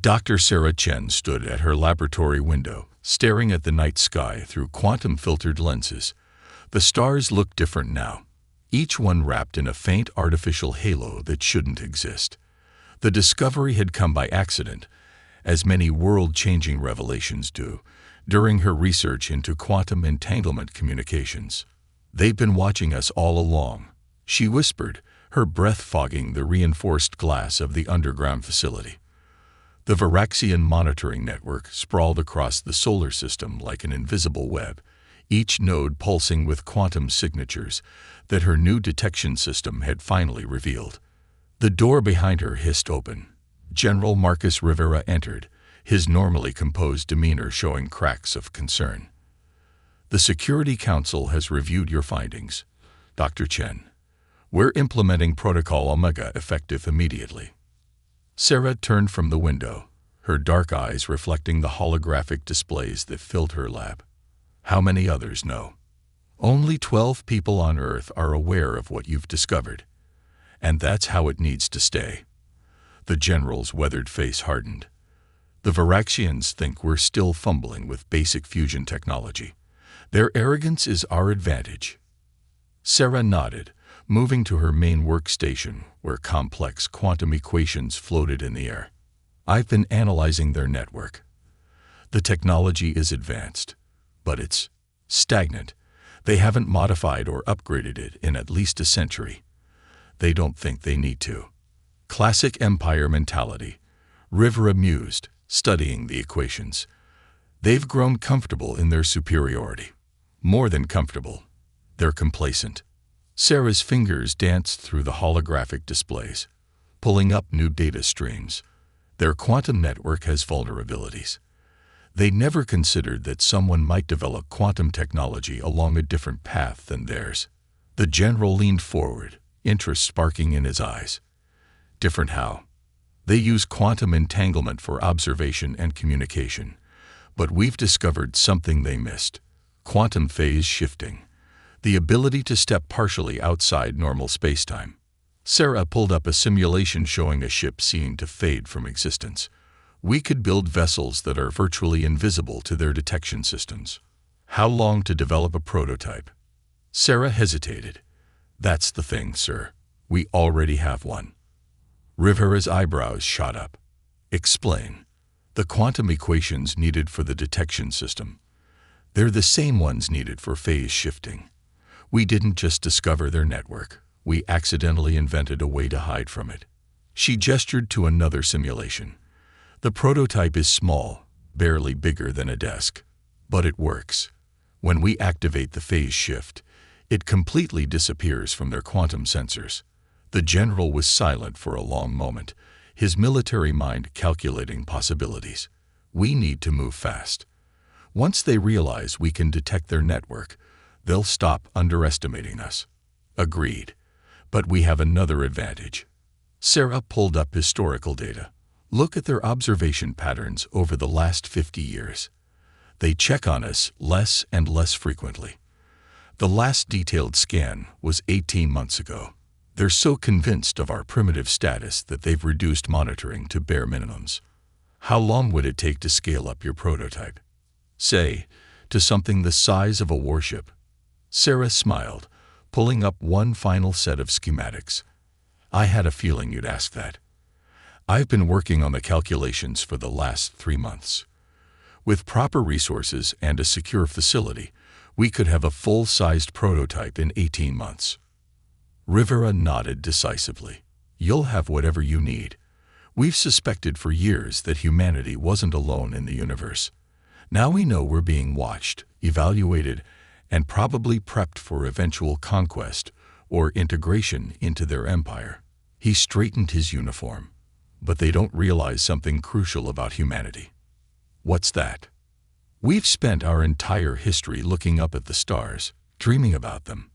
Dr. Sarah Chen stood at her laboratory window, staring at the night sky through quantum-filtered lenses. The stars looked different now, each one wrapped in a faint artificial halo that shouldn't exist. The discovery had come by accident, as many world-changing revelations do, during her research into quantum entanglement communications. "They've been watching us all along," she whispered, her breath fogging the reinforced glass of the underground facility. The Varaxian monitoring network sprawled across the solar system like an invisible web, each node pulsing with quantum signatures that her new detection system had finally revealed. The door behind her hissed open. General Marcus Rivera entered, his normally composed demeanor showing cracks of concern. "The Security Council has reviewed your findings, Dr. Chen. We're implementing Protocol Omega effective immediately." Sarah turned from the window, her dark eyes reflecting the holographic displays that filled her lab. "How many others know?" "Only 12 people on Earth are aware of what you've discovered. And that's how it needs to stay." The general's weathered face hardened. "The Varaxians think we're still fumbling with basic fusion technology. Their arrogance is our advantage." Sarah nodded, moving to her main workstation where complex quantum equations floated in the air. "I've been analyzing their network. The technology is advanced, but it's stagnant. They haven't modified or upgraded it in at least a century. They don't think they need to." "Classic Empire mentality," Rivera mused, studying the equations. "They've grown comfortable in their superiority. More than comfortable. They're complacent." Sarah's fingers danced through the holographic displays, pulling up new data streams. "Their quantum network has vulnerabilities. They never considered that someone might develop quantum technology along a different path than theirs." The general leaned forward, interest sparking in his eyes. "Different how?" "They use quantum entanglement for observation and communication. But we've discovered something they missed: quantum phase shifting. The ability to step partially outside normal spacetime." Sarah pulled up a simulation showing a ship seen to fade from existence. "We could build vessels that are virtually invisible to their detection systems." "How long to develop a prototype?" Sarah hesitated. "That's the thing, sir. We already have one." Rivera's eyebrows shot up. "Explain." "The quantum equations needed for the detection system. They're the same ones needed for phase shifting. We didn't just discover their network. We accidentally invented a way to hide from it." She gestured to another simulation. "The prototype is small, barely bigger than a desk. But it works. When we activate the phase shift, it completely disappears from their quantum sensors." The general was silent for a long moment, his military mind calculating possibilities. "We need to move fast. Once they realize we can detect their network, they'll stop underestimating us." "Agreed. But we have another advantage." Sarah pulled up historical data. "Look at their observation patterns over the last 50 years. They check on us less and less frequently. The last detailed scan was 18 months ago. They're so convinced of our primitive status that they've reduced monitoring to bare minimums." "How long would it take to scale up your prototype?" "Say, to something the size of a warship." Sarah smiled, pulling up one final set of schematics. "I had a feeling you'd ask that. I've been working on the calculations for the last 3 months. With proper resources and a secure facility, we could have a full-sized prototype in 18 months. Rivera nodded decisively. "You'll have whatever you need. We've suspected for years that humanity wasn't alone in the universe. Now we know we're being watched, evaluated, and probably prepped for eventual conquest or integration into their empire." He straightened his uniform. "But they don't realize something crucial about humanity." "What's that?" "We've spent our entire history looking up at the stars, dreaming about them.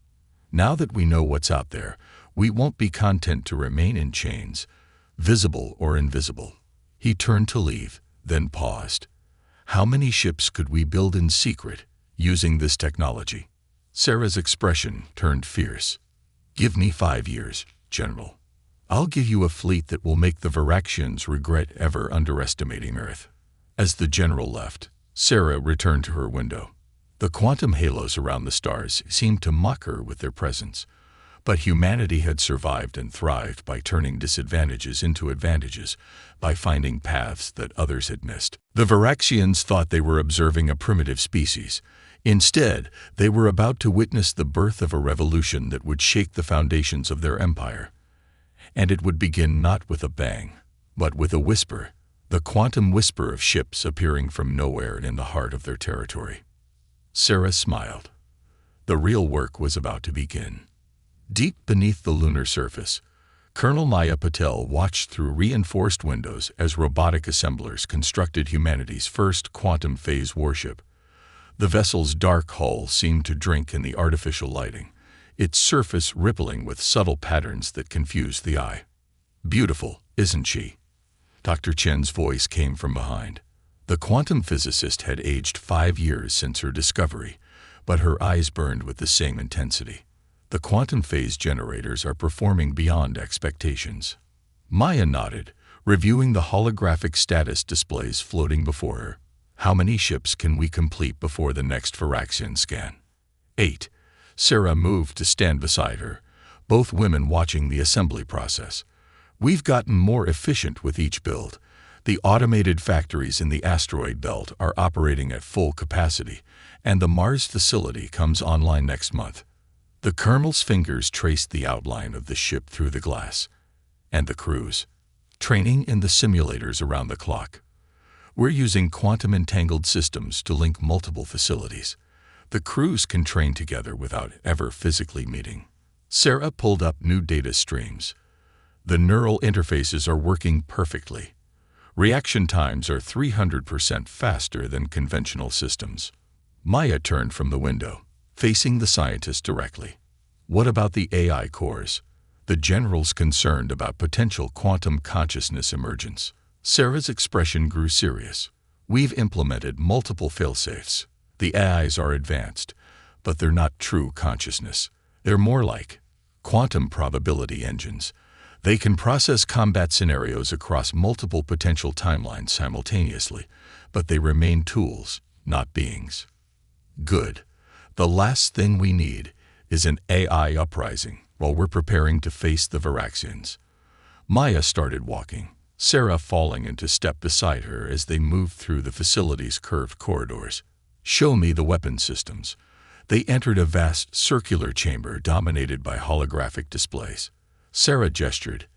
Now that we know what's out there, we won't be content to remain in chains, visible or invisible." He turned to leave, then paused. "How many ships could we build in secret, using this technology?" Sarah's expression turned fierce. "Give me 5 years, General. I'll give you a fleet that will make the Varaxians regret ever underestimating Earth." As the general left, Sarah returned to her window. The quantum halos around the stars seemed to mock her with their presence. But humanity had survived and thrived by turning disadvantages into advantages, by finding paths that others had missed. The Varaxians thought they were observing a primitive species. Instead, they were about to witness the birth of a revolution that would shake the foundations of their empire. And it would begin not with a bang, but with a whisper, the quantum whisper of ships appearing from nowhere in the heart of their territory. Sarah smiled. The real work was about to begin. Deep beneath the lunar surface, Colonel Maya Patel watched through reinforced windows as robotic assemblers constructed humanity's first quantum phase warship. The vessel's dark hull seemed to drink in the artificial lighting, its surface rippling with subtle patterns that confused the eye. "Beautiful, isn't she?" Dr. Chen's voice came from behind. The quantum physicist had aged 5 years since her discovery, but her eyes burned with the same intensity. "The quantum phase generators are performing beyond expectations." Maya nodded, reviewing the holographic status displays floating before her. "How many ships can we complete before the next Varaxian scan?" 8. Sarah moved to stand beside her, both women watching the assembly process. "We've gotten more efficient with each build. The automated factories in the asteroid belt are operating at full capacity, and the Mars facility comes online next month." The colonel's fingers traced the outline of the ship through the glass. "And the crews? Training in the simulators around the clock. We're using quantum-entangled systems to link multiple facilities. The crews can train together without ever physically meeting." Sarah pulled up new data streams. The neural interfaces are working perfectly. Reaction times are 300% faster than conventional systems. Maya turned from the window, facing the scientist directly. "What about the AI cores?" The general's concerned about potential quantum consciousness emergence. Sarah's expression grew serious. "We've implemented multiple failsafes. The AIs are advanced, but they're not true consciousness. They're more like quantum probability engines. They can process combat scenarios across multiple potential timelines simultaneously, but they remain tools, not beings." "Good. The last thing we need is an AI uprising while we're preparing to face the Varaxians." Maya started walking, Sarah falling into step beside her as they moved through the facility's curved corridors. "Show me the weapon systems." They entered a vast circular chamber dominated by holographic displays. Sarah gestured,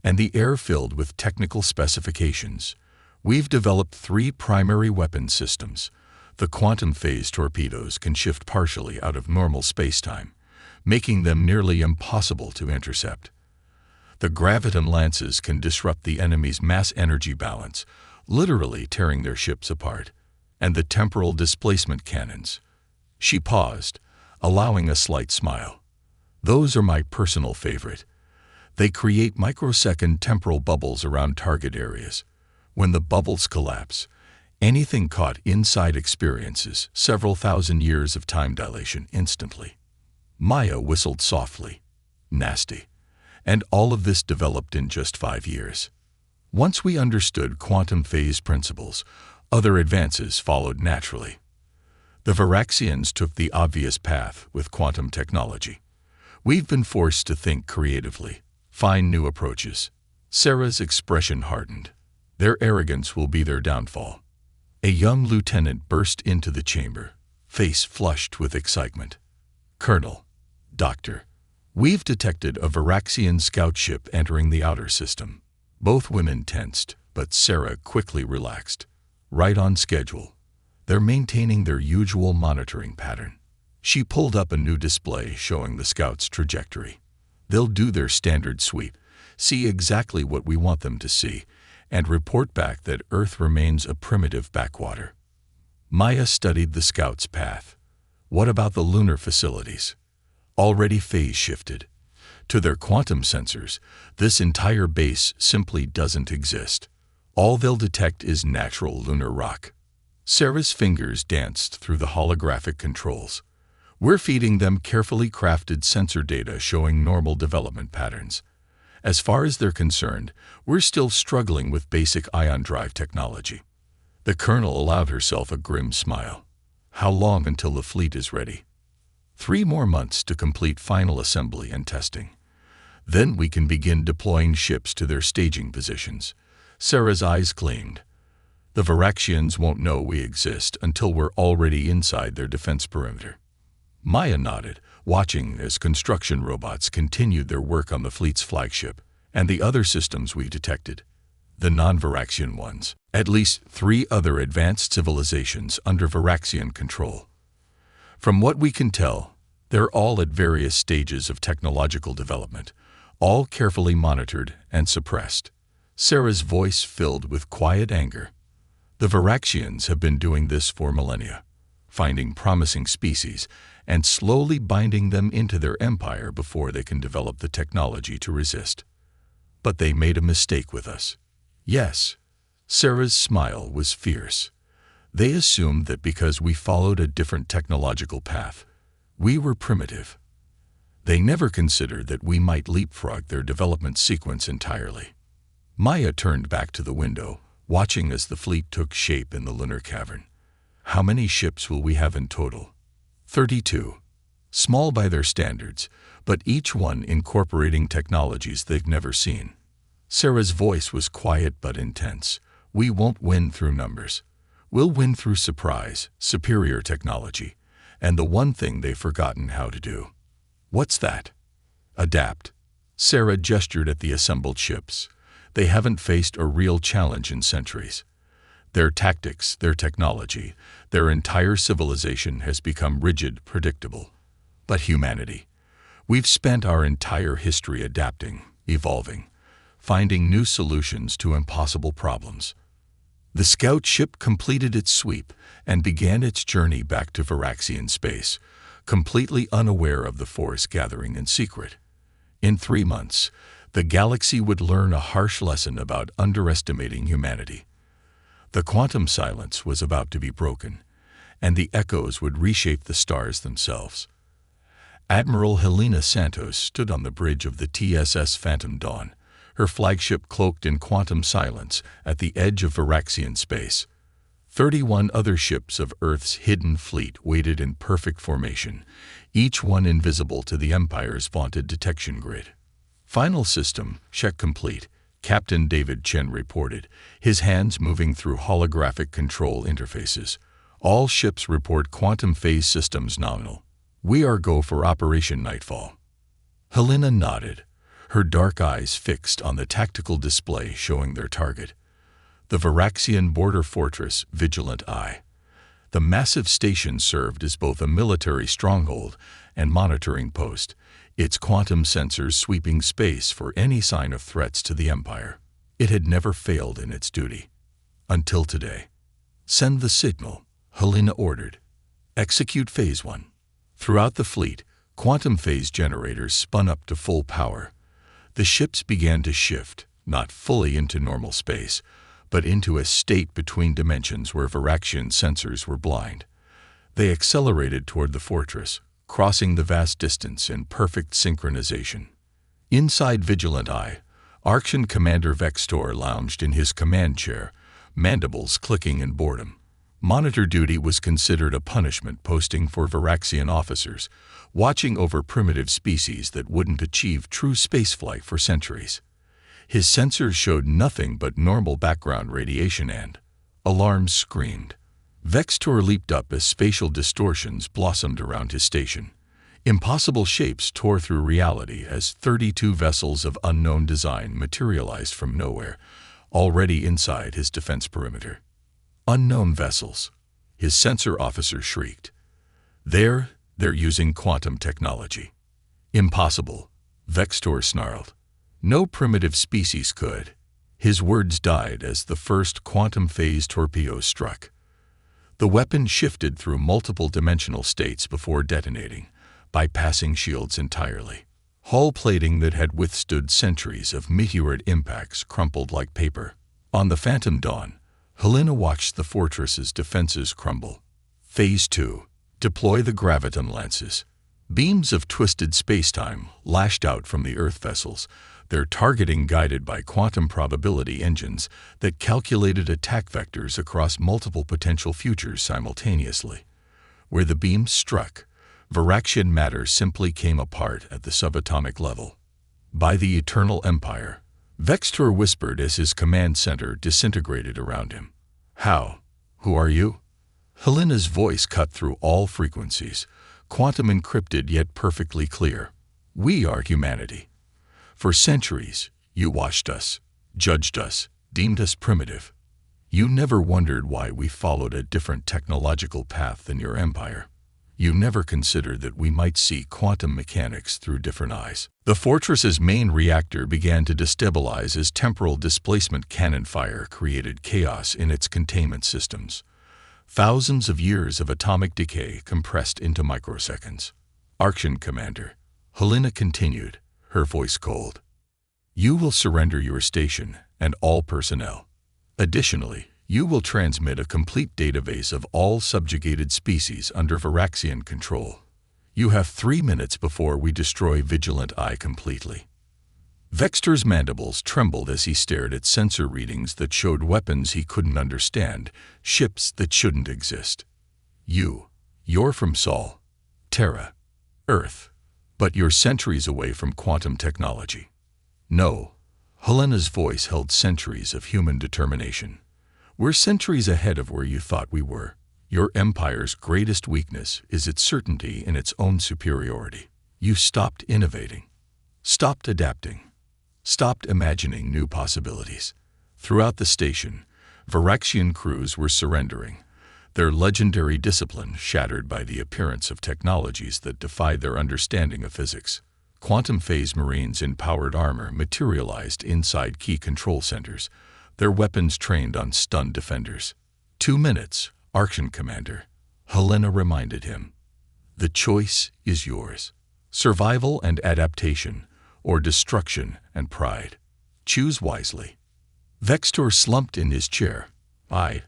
and the air filled with technical specifications. "We've developed 3 primary weapon systems. The quantum phase torpedoes can shift partially out of normal spacetime, making them nearly impossible to intercept. The graviton lances can disrupt the enemy's mass-energy balance, literally tearing their ships apart. And the temporal displacement cannons." She paused, allowing a slight smile. "Those are my personal favorite. They create microsecond temporal bubbles around target areas. When the bubbles collapse, anything caught inside experiences several thousand years of time dilation instantly." Maya whistled softly. "Nasty. And all of this developed in just 5 years. Once we understood quantum phase principles, other advances followed naturally. The Varaxians took the obvious path with quantum technology. We've been forced to think creatively, find new approaches." Sarah's expression hardened. "Their arrogance will be their downfall." A young lieutenant burst into the chamber, face flushed with excitement. "Colonel, Doctor, we've detected a Varaxian scout ship entering the outer system." Both women tensed, but Sarah quickly relaxed. "Right on schedule. They're maintaining their usual monitoring pattern." She pulled up a new display showing the scouts' trajectory. "They'll do their standard sweep, see exactly what we want them to see, and report back that Earth remains a primitive backwater." Maya studied the scouts' path. "What about the lunar facilities?" "Already phase shifted. To their quantum sensors, this entire base simply doesn't exist. All they'll detect is natural lunar rock." Sarah's fingers danced through the holographic controls. "We're feeding them carefully crafted sensor data showing normal development patterns. As far as they're concerned, we're still struggling with basic ion drive technology. The colonel allowed herself a grim smile. How long until the fleet is ready? 3 more months to complete final assembly and testing. Then we can begin deploying ships to their staging positions. Sarah's eyes gleamed. The Varaxians won't know we exist until we're already inside their defense perimeter. Maya nodded, watching as construction robots continued their work on the fleet's flagship and the other systems we detected. The non-Varaxian ones. At least 3 other advanced civilizations under Varaxian control. From what we can tell, they're all at various stages of technological development, all carefully monitored and suppressed. Sarah's voice filled with quiet anger. The Varaxians have been doing this for millennia, finding promising species and slowly binding them into their empire before they can develop the technology to resist. But they made a mistake with us. Yes. Sarah's smile was fierce. They assumed that because we followed a different technological path, we were primitive. They never considered that we might leapfrog their development sequence entirely. Maya turned back to the window, watching as the fleet took shape in the lunar cavern. How many ships will we have in total? 32. Small by their standards, but each one incorporating technologies they've never seen. Sarah's voice was quiet but intense. We won't win through numbers. We'll win through surprise, superior technology, and the one thing they've forgotten how to do. What's that? Adapt. Sarah gestured at the assembled ships. They haven't faced a real challenge in centuries. Their tactics, their technology, their entire civilization has become rigid, predictable. But humanity. We've spent our entire history adapting, evolving, finding new solutions to impossible problems. The scout ship completed its sweep and began its journey back to Varaxian space, completely unaware of the force gathering in secret. In 3 months, the galaxy would learn a harsh lesson about underestimating humanity. The quantum silence was about to be broken, and the echoes would reshape the stars themselves. Admiral Helena Santos stood on the bridge of the TSS Phantom Dawn, her flagship cloaked in quantum silence at the edge of Varaxian space. 31 other ships of Earth's hidden fleet waited in perfect formation, each one invisible to the Empire's vaunted detection grid. Final system check complete, Captain David Chen reported, his hands moving through holographic control interfaces. All ships report quantum phase systems nominal. We are go for Operation Nightfall. Helena nodded, her dark eyes fixed on the tactical display showing their target. The Varaxian border fortress, Vigilant Eye. The massive station served as both a military stronghold and monitoring post, its quantum sensors sweeping space for any sign of threats to the Empire. It had never failed in its duty. Until today. Send the signal, Helena ordered. Execute Phase 1. Throughout the fleet, quantum phase generators spun up to full power. The ships began to shift, not fully into normal space, but into a state between dimensions where Varaxian sensors were blind. They accelerated toward the fortress, crossing the vast distance in perfect synchronization. Inside Vigilant Eye, Arction Commander Vextor lounged in his command chair, mandibles clicking in boredom. Monitor duty was considered a punishment posting for Varaxian officers, watching over primitive species that wouldn't achieve true spaceflight for centuries. His sensors showed nothing but normal background radiation and alarms screamed. Vextor leaped up as spatial distortions blossomed around his station. Impossible shapes tore through reality as 32 vessels of unknown design materialized from nowhere, already inside his defense perimeter. Unknown vessels, his sensor officer shrieked. They're using quantum technology. Impossible, Vextor snarled. No primitive species could. His words died as the first quantum phase torpedo struck. The weapon shifted through multiple dimensional states before detonating, bypassing shields entirely. Hull plating that had withstood centuries of meteorite impacts crumpled like paper. On the Phantom Dawn, Helena watched the fortress's defenses crumble. Phase 2. Deploy the graviton lances. Beams of twisted spacetime lashed out from the Earth vessels, their targeting guided by quantum probability engines that calculated attack vectors across multiple potential futures simultaneously. Where the beams struck, Varaxian matter simply came apart at the subatomic level. By the Eternal Empire, Vextor whispered as his command center disintegrated around him. How? Who are you? Helena's voice cut through all frequencies, quantum encrypted yet perfectly clear. We are humanity. For centuries, you watched us, judged us, deemed us primitive. You never wondered why we followed a different technological path than your empire. You never considered that we might see quantum mechanics through different eyes. The fortress's main reactor began to destabilize as temporal displacement cannon fire created chaos in its containment systems. Thousands of years of atomic decay compressed into microseconds. Arction Commander, Helena continued, her voice cold. You will surrender your station and all personnel. Additionally, you will transmit a complete database of all subjugated species under Varaxian control. You have 3 minutes before we destroy Vigilant Eye completely. Vextor's mandibles trembled as he stared at sensor readings that showed weapons he couldn't understand, ships that shouldn't exist. You're from Sol, Terra, Earth, but you're centuries away from quantum technology. No, Helena's voice held centuries of human determination. We're centuries ahead of where you thought we were. Your empire's greatest weakness is its certainty in its own superiority. You stopped innovating, stopped adapting, stopped imagining new possibilities. Throughout the station, Varaxian crews were surrendering, their legendary discipline shattered by the appearance of technologies that defied their understanding of physics. Quantum phase Marines in powered armor materialized inside key control centers, their weapons trained on stunned defenders. 2 minutes, Arction Commander, Helena reminded him. The choice is yours. Survival and adaptation, or destruction and pride. Choose wisely. Vextor slumped in his chair. I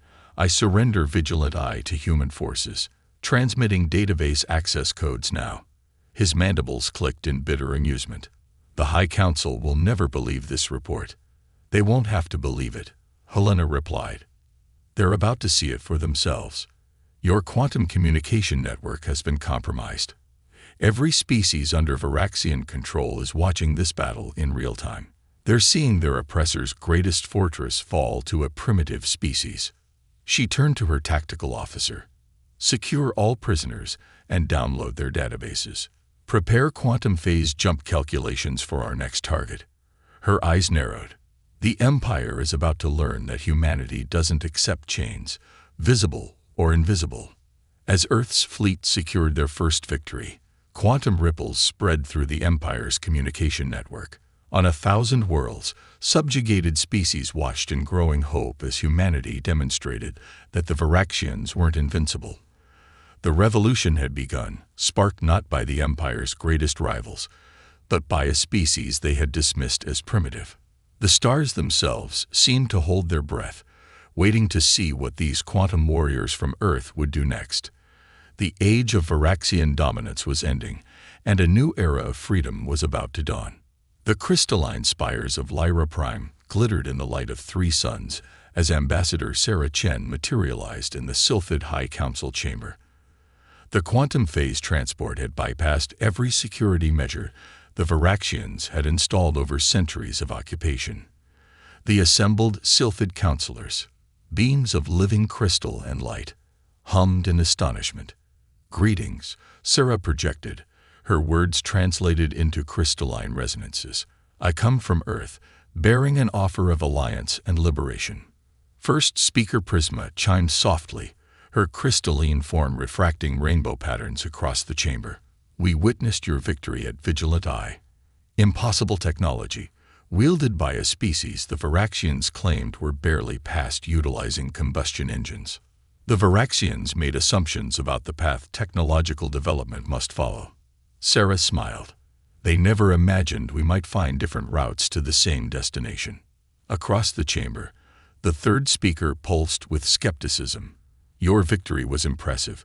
surrender Vigilant Eye to human forces, transmitting database access codes now. His mandibles clicked in bitter amusement. The High Council will never believe this report. They won't have to believe it, Helena replied. They're about to see it for themselves. Your quantum communication network has been compromised. Every species under Varaxian control is watching this battle in real time. They're seeing their oppressor's greatest fortress fall to a primitive species. She turned to her tactical officer. Secure all prisoners and download their databases. Prepare quantum phase jump calculations for our next target. Her eyes narrowed. The Empire is about to learn that humanity doesn't accept chains, visible or invisible. As Earth's fleet secured their first victory, quantum ripples spread through the Empire's communication network. On 1,000 worlds, subjugated species watched in growing hope as humanity demonstrated that the Varaxians weren't invincible. The revolution had begun, sparked not by the Empire's greatest rivals, but by a species they had dismissed as primitive. The stars themselves seemed to hold their breath, waiting to see what these quantum warriors from Earth would do next. The age of Varaxian dominance was ending, and a new era of freedom was about to dawn. The crystalline spires of Lyra Prime glittered in the light of 3 suns as Ambassador Sarah Chen materialized in the Sylphid High Council chamber. The quantum phase transport had bypassed every security measure the Varaxians had installed over centuries of occupation. The assembled Sylphid counselors, beams of living crystal and light, hummed in astonishment. Greetings, Sarah projected, her words translated into crystalline resonances. I come from Earth, bearing an offer of alliance and liberation. First speaker Prisma chimed softly, her crystalline form refracting rainbow patterns across the chamber. We witnessed your victory at Vigilant Eye. Impossible technology, wielded by a species the Varaxians claimed were barely past utilizing combustion engines. The Varaxians made assumptions about the path technological development must follow. Sarah smiled. They never imagined we might find different routes to the same destination. Across the chamber, the third speaker pulsed with skepticism. Your victory was impressive,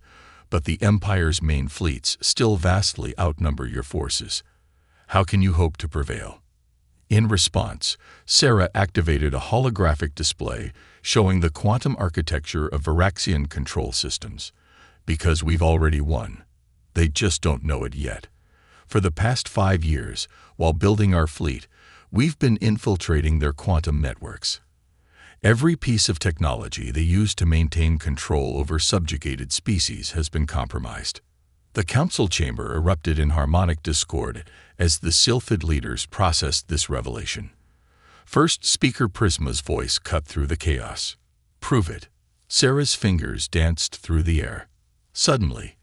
but the Empire's main fleets still vastly outnumber your forces. How can you hope to prevail? In response, Sarah activated a holographic display showing the quantum architecture of Varaxian control systems. Because we've already won. They just don't know it yet. For the past 5 years, while building our fleet, we've been infiltrating their quantum networks. Every piece of technology they use to maintain control over subjugated species has been compromised. The council chamber erupted in harmonic discord as the Sylphid leaders processed this revelation. First Speaker Prisma's voice cut through the chaos. "Prove it." Sarah's fingers danced through the air. Suddenly,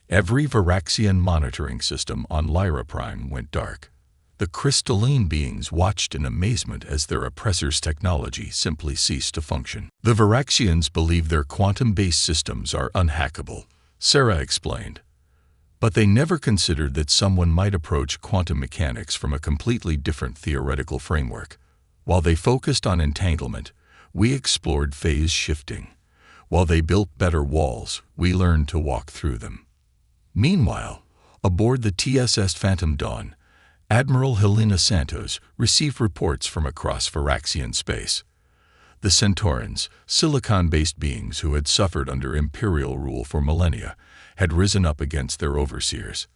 every Varaxian monitoring system on Lyra Prime went dark. The crystalline beings watched in amazement as their oppressor's technology simply ceased to function. The Varaxians believe their quantum-based systems are unhackable, Sarah explained. But they never considered that someone might approach quantum mechanics from a completely different theoretical framework. While they focused on entanglement, we explored phase shifting. While they built better walls, we learned to walk through them. Meanwhile, aboard the TSS Phantom Dawn, Admiral Helena Santos received reports from across Varaxian space. The Centaurans, silicon-based beings who had suffered under imperial rule for millennia, had risen up against their overseers.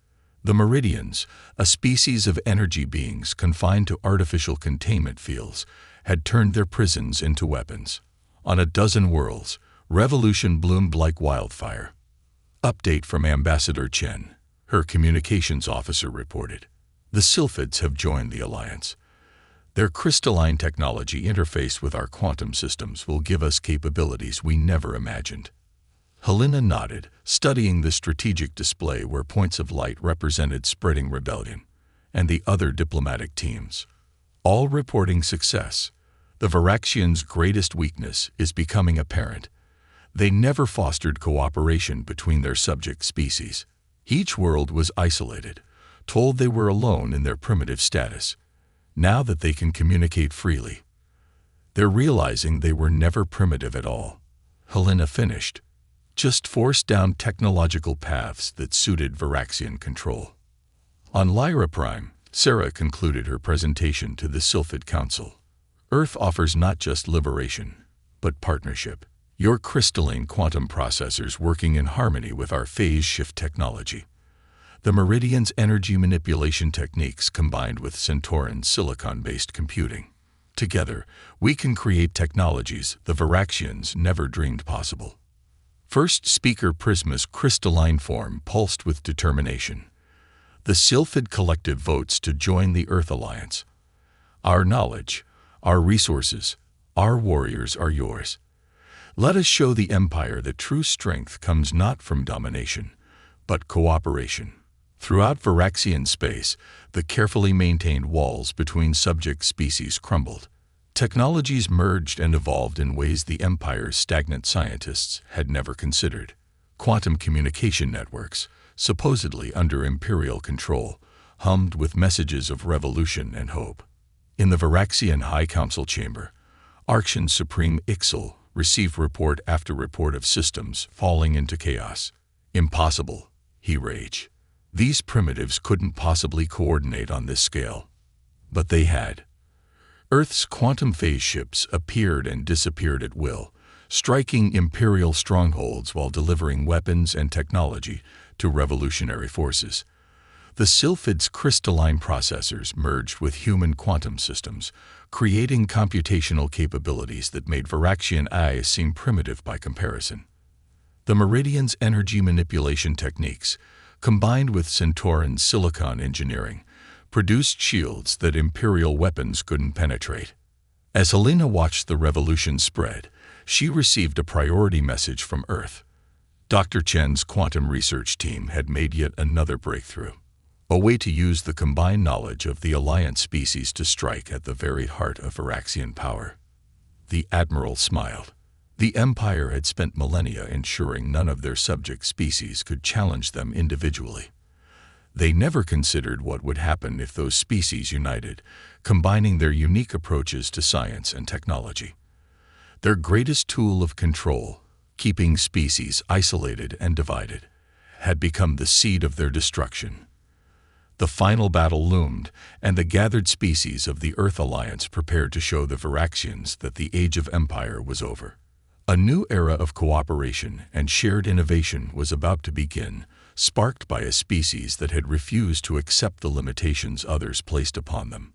The Meridians, a species of energy beings confined to artificial containment fields, had turned their prisons into weapons. On a dozen worlds, revolution bloomed like wildfire. Update from Ambassador Chen, her communications officer reported. The Sylphids have joined the alliance. Their crystalline technology interfaced with our quantum systems will give us capabilities we never imagined. Helena nodded, studying the strategic display where points of light represented spreading rebellion, and the other diplomatic teams. All reporting success. The Varaxians' greatest weakness is becoming apparent. They never fostered cooperation between their subject species. Each world was isolated, told they were alone in their primitive status. Now that they can communicate freely, they're realizing they were never primitive at all. Helena finished. Just forced down technological paths that suited Varaxian control. On Lyra Prime, Sarah concluded her presentation to the Sylphid Council. Earth offers not just liberation, but partnership. Your crystalline quantum processors working in harmony with our phase shift technology. The Meridian's energy manipulation techniques combined with Centauran's silicon-based computing. Together, we can create technologies the Varaxians never dreamed possible. First Speaker Prisma's crystalline form pulsed with determination. The Sylphid collective votes to join the Earth Alliance. Our knowledge, our resources, our warriors are yours. Let us show the Empire that true strength comes not from domination, but cooperation. Throughout Varaxian space, the carefully maintained walls between subject species crumbled. Technologies merged and evolved in ways the Empire's stagnant scientists had never considered. Quantum communication networks, supposedly under Imperial control, hummed with messages of revolution and hope. In the Varaxian High Council chamber, Archon Supreme Ixal received report after report of systems falling into chaos. Impossible, he raged. These primitives couldn't possibly coordinate on this scale. But they had. Earth's quantum phase ships appeared and disappeared at will, striking Imperial strongholds while delivering weapons and technology to revolutionary forces. The Sylphid's crystalline processors merged with human quantum systems, creating computational capabilities that made Varaxian eyes seem primitive by comparison. The Meridian's energy manipulation techniques, combined with Centauran's silicon engineering, produced shields that Imperial weapons couldn't penetrate. As Helena watched the revolution spread, she received a priority message from Earth. Dr. Chen's quantum research team had made yet another breakthrough, a way to use the combined knowledge of the Alliance species to strike at the very heart of Varaxian power. The Admiral smiled. The Empire had spent millennia ensuring none of their subject species could challenge them individually. They never considered what would happen if those species united, combining their unique approaches to science and technology. Their greatest tool of control, keeping species isolated and divided, had become the seed of their destruction. The final battle loomed, and the gathered species of the Earth Alliance prepared to show the Viraxians that the Age of Empire was over. A new era of cooperation and shared innovation was about to begin, sparked by a species that had refused to accept the limitations others placed upon them.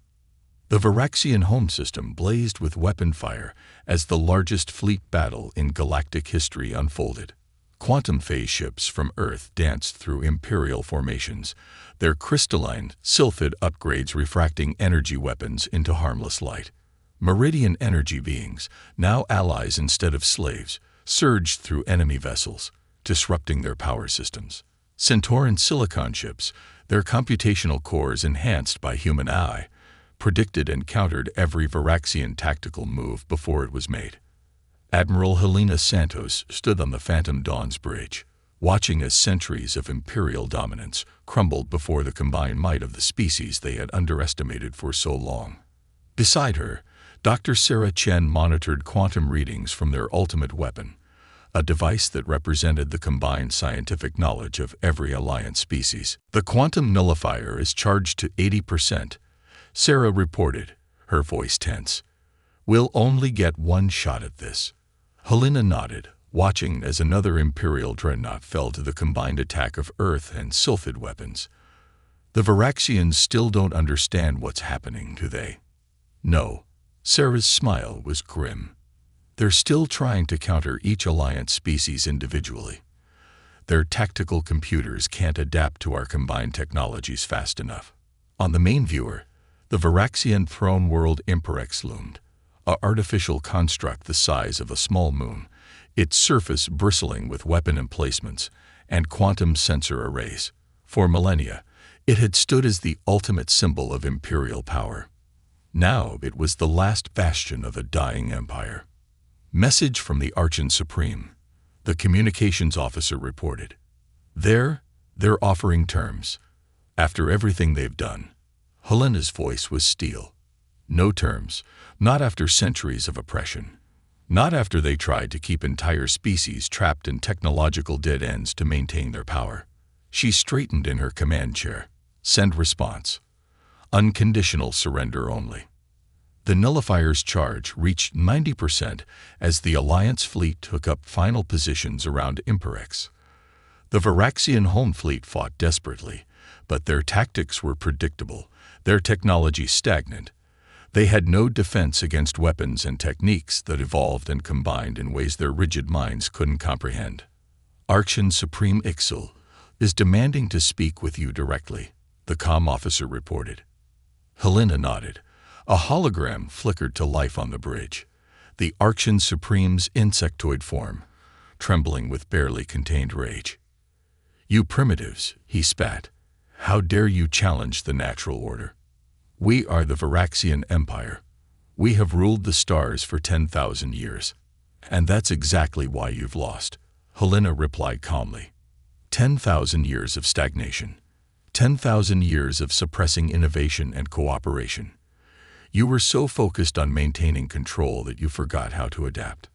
The Viraxian home system blazed with weapon fire as the largest fleet battle in galactic history unfolded. Quantum phase ships from Earth danced through Imperial formations, their crystalline, sylphid upgrades refracting energy weapons into harmless light. Meridian energy beings, now allies instead of slaves, surged through enemy vessels, disrupting their power systems. Centauran silicon ships, their computational cores enhanced by human eye, predicted and countered every Viraxian tactical move before it was made. Admiral Helena Santos stood on the Phantom Dawn's bridge, watching as centuries of Imperial dominance crumbled before the combined might of the species they had underestimated for so long. Beside her, Dr. Sarah Chen monitored quantum readings from their ultimate weapon, a device that represented the combined scientific knowledge of every Alliance species. "The quantum nullifier is charged to 80%, Sarah reported, her voice tense. "We'll only get one shot at this." Helena nodded, watching as another Imperial dreadnought fell to the combined attack of Earth and Sylphid weapons. "The Viraxians still don't understand what's happening, do they?" "No." Sarah's smile was grim. "They're still trying to counter each Alliance species individually. Their tactical computers can't adapt to our combined technologies fast enough." On the main viewer, the Viraxian throne world Imperex loomed, an artificial construct the size of a small moon, its surface bristling with weapon emplacements and quantum sensor arrays. For millennia, it had stood as the ultimate symbol of Imperial power. Now it was the last bastion of a dying empire. "Message from the Archon Supreme," the communications officer reported. They're offering terms. After everything they've done." Helena's voice was steel. "No terms, not after centuries of oppression. Not after they tried to keep entire species trapped in technological dead ends to maintain their power." She straightened in her command chair. "Send response. Unconditional surrender only." The nullifier's charge reached 90% as the Alliance fleet took up final positions around Imperex. The Viraxian home fleet fought desperately, but their tactics were predictable, their technology stagnant. They had no defense against weapons and techniques that evolved and combined in ways their rigid minds couldn't comprehend. "Archon Supreme Ixal is demanding to speak with you directly," the comm officer reported. Helena nodded. A hologram flickered to life on the bridge, the Archon Supreme's insectoid form, trembling with barely contained rage. "You primitives," he spat. "How dare you challenge the natural order? We are the Viraxian Empire. We have ruled the stars for 10,000 years. And that's exactly why you've lost," Helena replied calmly. 10,000 years of stagnation. 10,000 years of suppressing innovation and cooperation. You were so focused on maintaining control that you forgot how to adapt.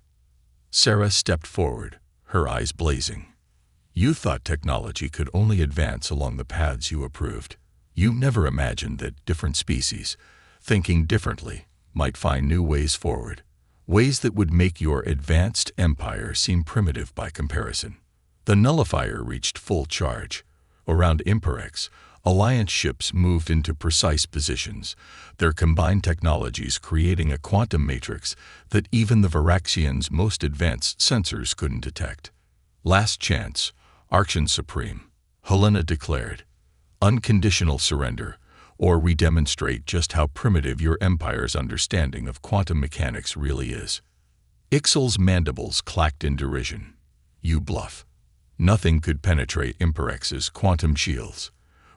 Sarah stepped forward, her eyes blazing. "You thought technology could only advance along the paths you approved. You never imagined that different species, thinking differently, might find new ways forward, ways that would make your advanced empire seem primitive by comparison." The nullifier reached full charge. Around Imperex, Alliance ships moved into precise positions, their combined technologies creating a quantum matrix that even the Viraxians' most advanced sensors couldn't detect. "Last chance, Archon Supreme," Helena declared. "Unconditional surrender, or we demonstrate just how primitive your empire's understanding of quantum mechanics really is." Ixal's mandibles clacked in derision. "You bluff. Nothing could penetrate Imperex's quantum shields.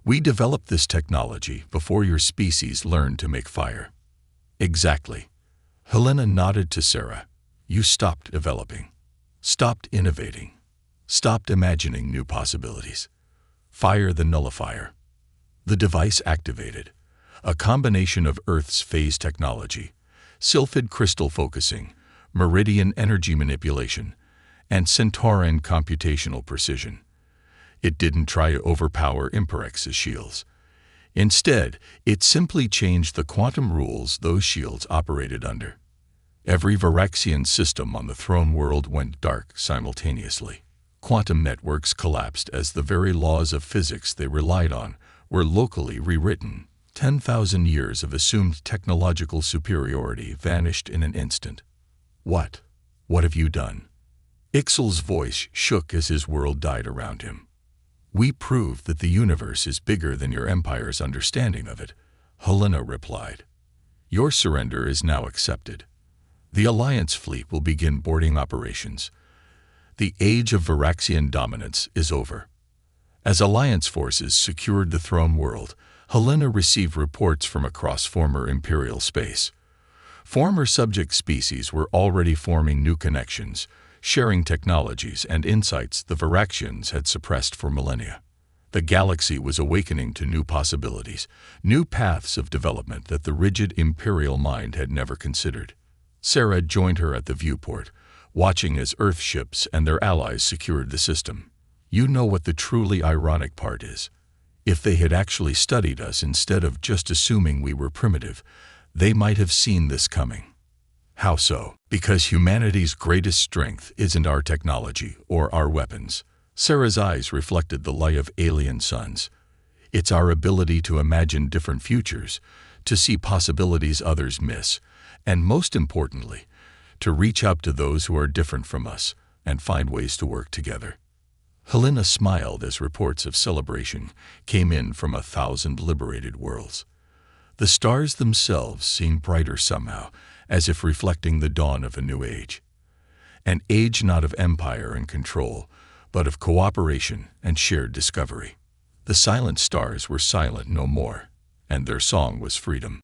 We developed this technology before your species learned to make fire." "Exactly." Helena nodded to Sarah. "You stopped developing, stopped innovating, stopped imagining new possibilities. Fire the nullifier." The device activated, a combination of Earth's phase technology, sylphid crystal focusing, meridian energy manipulation, and Centauran computational precision. It didn't try to overpower Imperex's shields. Instead, it simply changed the quantum rules those shields operated under. Every Varaxian system on the throne world went dark simultaneously. Quantum networks collapsed as the very laws of physics they relied on were locally rewritten. 10,000 years of assumed technological superiority vanished in an instant. What? What have you done? Ixal's voice shook as his world died around him. We proved that the universe is bigger than your empire's understanding of it, Helena replied. Your surrender is now accepted. The Alliance fleet will begin boarding operations. The age of Varaxian dominance is over. As Alliance forces secured the throne world, Helena received reports from across former Imperial space. Former subject species were already forming new connections, sharing technologies and insights the Varaxians had suppressed for millennia. The galaxy was awakening to new possibilities, new paths of development that the rigid Imperial mind had never considered. Sarah joined her at the viewport, watching as Earth ships and their allies secured the system. You know what the truly ironic part is. If they had actually studied us instead of just assuming we were primitive, they might have seen this coming. How so? Because humanity's greatest strength isn't our technology or our weapons. Sarah's eyes reflected the light of alien suns. It's our ability to imagine different futures, to see possibilities others miss, and most importantly, to reach out to those who are different from us and find ways to work together. Helena smiled as reports of celebration came in from 1,000 liberated worlds. The stars themselves seemed brighter somehow, as if reflecting the dawn of a new age. An age not of empire and control, but of cooperation and shared discovery. The silent stars were silent no more, and their song was freedom.